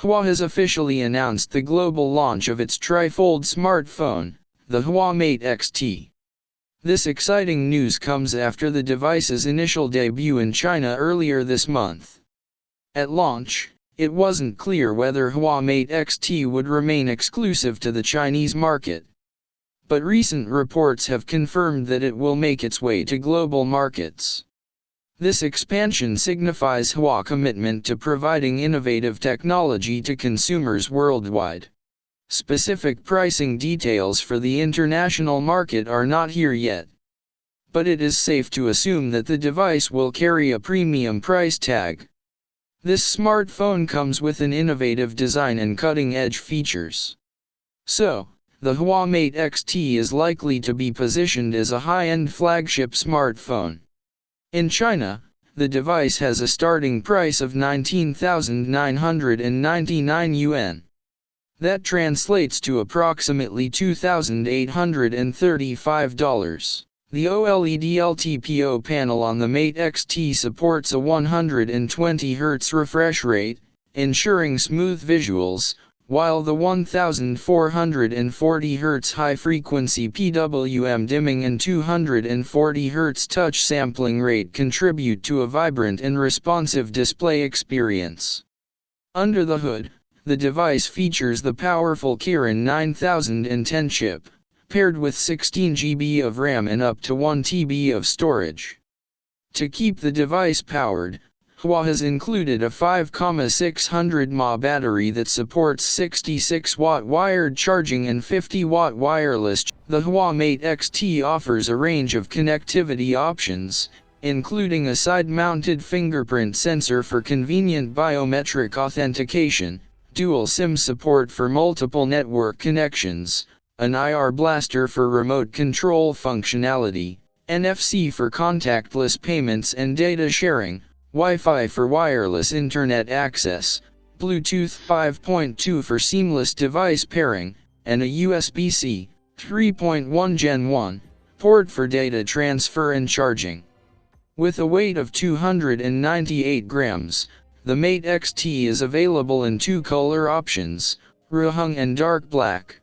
Huawei has officially announced the global launch of its trifold smartphone, the Huawei Mate XT. This exciting news comes after the device's initial debut in China earlier this month. At launch, it wasn't clear whether Huawei Mate XT would remain exclusive to the Chinese market. But recent reports have confirmed that it will make its way to global markets. This expansion signifies Huawei's commitment to providing innovative technology to consumers worldwide. Specific pricing details for the international market are not here yet. But it is safe to assume that the device will carry a premium price tag. This smartphone comes with an innovative design and cutting-edge features. So, the Huawei Mate XT is likely to be positioned as a high-end flagship smartphone. In China, the device has a starting price of 19,999 yuan. That translates to approximately $2,835. The OLED LTPO panel on the Mate XT supports a 120 Hz refresh rate, ensuring smooth visuals, while the 1440 Hz high-frequency PWM dimming and 240 Hz touch sampling rate contribute to a vibrant and responsive display experience. Under the hood, the device features the powerful Kirin 9010 chip, paired with 16 GB of RAM and up to 1 TB of storage. To keep the device powered, Huawei has included a 5600 mAh battery that supports 66-watt wired charging and 50-watt wireless. The Huawei Mate XT offers a range of connectivity options, including a side-mounted fingerprint sensor for convenient biometric authentication, dual SIM support for multiple network connections, an IR blaster for remote control functionality, NFC for contactless payments and data sharing, Wi-Fi for wireless internet access, Bluetooth 5.2 for seamless device pairing, and a USB-C 3.1 Gen 1 port for data transfer and charging. With a weight of 298 grams, the Mate XT is available in two color options, Ruhung and dark black.